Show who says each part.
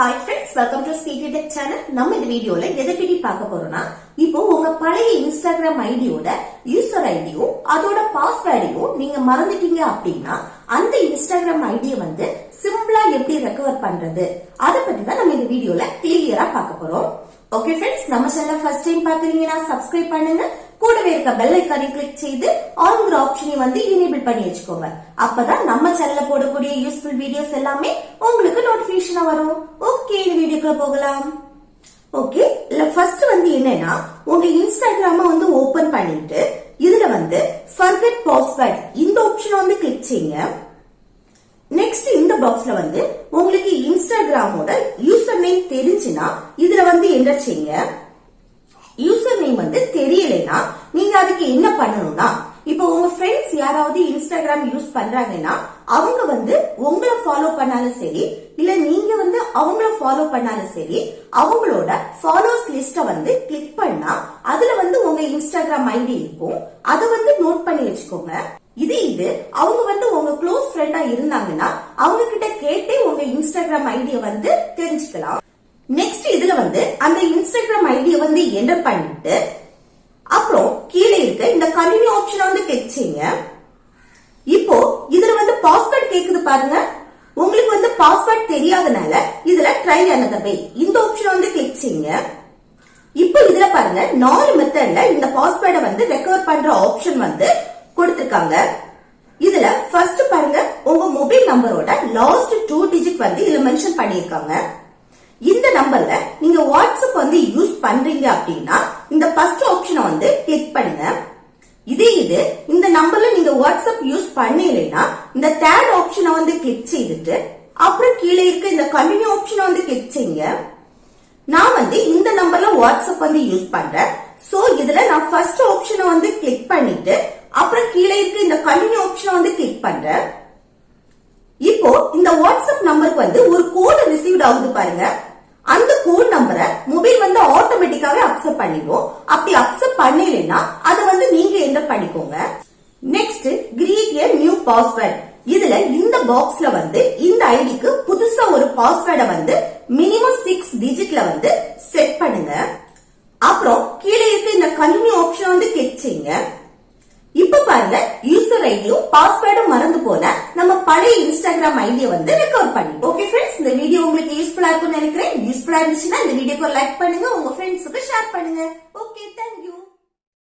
Speaker 1: Hi friends, welcome to Speedy Tech channel. நம்ம இந்த வீடியோல எதை பத்தி பார்க்க போறோம்னா, இப்போ உங்க பழைய Instagram ஐடியோட யூசர் ஐடியோ அதோட பாஸ்வேர்டையும் நீங்க மறந்துட்டீங்க அப்படின்னா அந்த Instagram ஐடியை வந்து சிம்பிளா எப்படி ரெக்கவர் பண்றது அத பத்தி தான் நம்ம இந்த வீடியோல கிளியரா பார்க்க போறோம். ஓகே ஃப்ரெண்ட்ஸ், நம்ம சேனலை ஃபர்ஸ்ட் டைம் பாக்குறீங்கன்னா சப்ஸ்கிரைப் பண்ணுங்க. கூடவே இருக்க பெல் ஐகானை கிளிக் செய்து ஆல்ங்கிற ஆப்ஷனை வந்து எனேபிள் பண்ணி வச்சுக்கோங்க. அப்பதான் நம்ம சேனல்ல போடக்கூடிய யூஸ்ஃபுல் வீடியோஸ் எல்லாமே உங்களுக்கு நோட்டிபிகேஷனா வரும். ஓகே, இந்த வீடியோக்குள்ள போகலாம். ஓகே, இல்ல ஃபர்ஸ்ட் வந்து என்னன்னா, உங்க இன்ஸ்டாகிராம வந்து ஓபன் பண்ணிட்டு இதுல வந்து forget password இந்த ஆப்ஷனை வந்து கிளிக் செய்யுங்க. நெக்ஸ்ட் இந்த பாக்ஸ்ல வந்து உங்களுக்கு இன்ஸ்டாகிராமோட யூசர் நேம் தெரிஞ்சுனா இதுல வந்து என்டர் செய்யுங்க. யூசர் நேம் வந்து தெரியலைன்னா நீங்க அதுக்கு என்ன பண்ணணும்னா, இப்போ உங்க ஃப்ரெண்ட்ஸ் யாராவது இன்ஸ்டாகிராம் யூஸ் பண்றாங்கன்னா அவங்க வந்து உங்களை ஃபாலோ பண்ணாலும் சரி, இல்ல நீங்க வந்து அவங்கள ஃபாலோ பண்ணாலும் சரி, அவங்களோட ஃபாலோஸ் லிஸ்ட வந்து கிளிக் பண்ணா அதுல வந்து உங்க இன்ஸ்டாகிராம் ஐடி இருக்கும். அதை வந்து நோட் பண்ணி வச்சுக்கோங்க. இது அவங்க வந்து உங்க க்ளோஸ் ஃப்ரெண்டா இருந்தாங்கன்னா அவங்க கிட்ட கேட்டே உங்க இன்ஸ்டாகிராம் ஐடியை வந்து தெரிஞ்சுக்கலாம். நெக்ஸ்ட் இதுல வந்து அந்த இன்ஸ்டாகிராம் ஐடியை வந்து என்டர் பண்ணிட்டு அப்புறம் கீழே இருக்க இந்த கண்டினியூ ஆப்ஷனை வந்து கிளிக் செய்யுங்க. இப்போ இதுல வந்து பாஸ்வேர்ட் கேக்குது பாருங்க. உங்களுக்கு வந்து பாஸ்வேர்ட் தெரியாதனால இதுல ட்ரை அனதர் வே இந்த ஆப்ஷனை வந்து கிளிக் செய்யுங்க. இப்போ இதுல பாருங்க 4 மெத்தட்ல இந்த பாஸ்வேர்டை வந்து ரெக்கவர் பண்ற ஆப்ஷன் வந்து கொடுத்திருக்காங்க. இதுல ஃபர்ஸ்ட் பாருங்க, உங்க மொபைல் நம்பரோட லாஸ்ட் 2 டிஜிட் வந்து இதுல மென்ஷன் பண்ணிருக்காங்க. இந்த நம்பர்ல நீங்க வாட்ஸ்அப் வந்து யூஸ் பண்றீங்க அப்படின்னா இந்த ஃபர்ஸ்ட் ஆப்ஷனை வந்து கிளிக் பண்ணுங்க. இது இந்த நம்பர்ல நீங்க வாட்ஸ்அப் யூஸ் பண்ணலைன்னா இந்த தேர்ட் ஆப்ஷனை வந்து கிளிக் செய்துட்டு அப்புறம் கீழே இருக்க இந்த கண்டினியூ ஆப்ஷனை வந்து கிளிக் செய்யுங்க. நான் வந்து இந்த நம்பர்ல வாட்ஸ்அப் வந்து யூஸ் பண்றேன். சோ இதுல நான் ஃபர்ஸ்ட் ஆப்ஷனை வந்து கிளிக் பண்ணிட்டு அப்புறம் கீழே இருக்க இந்த கண்டினியூ ஆப்ஷனை வந்து கிளிக் பண்றேன். இப்போ இந்த வாட்ஸ்அப் நம்பருக்கு வந்து ஒரு கோட் ரிசீவ்ட் ஆகுது பாருங்க. அந்த கோட் நம்பரை மொபைல் வந்து ஆட்டோமேட்டிக்காவே அக்செப்ட் பண்ணிடும். அப்படி அக்செப்ட் பண்ணலைன்னா அதை வந்து நீங்க என்டர் பண்ணிக்கோங்க. Next create a new password. இதுல இந்த பாக்ஸ்ல வந்து இந்த ஐடிக்கு புதுசா ஒரு பாஸ்வேர்டை வந்து மினிமம் 6 டிஜிட்ல வந்து செட் பண்ணுங்க. அப்புறம் கீழே இருக்க இந்த கண்டினியூ ஆப்ஷன் வந்து கிளிக் செய்யுங்க. இப்ப பாருங்க, யூசர் ஐடியும் பாஸ்வேர்டும் மறந்து போன நம்ம பழைய இன்ஸ்டாகிராம் ஐடியை வந்து ரெக்கவர் பண்ணி. ஓகே ஃப்ரெண்ட்ஸ், இந்த வீடியோ உங்களுக்கு யூஸ்ஃபுல்லா இருக்கும்னு நினைக்கிறேன். யூஸ்ஃபுல்லா இருந்துச்சுன்னா இந்த வீடியோக்கு லைக் பண்ணுங்க, உங்க ஃப்ரெண்ட்ஸுக்கு ஷேர் பண்ணுங்க. Okay, thank you.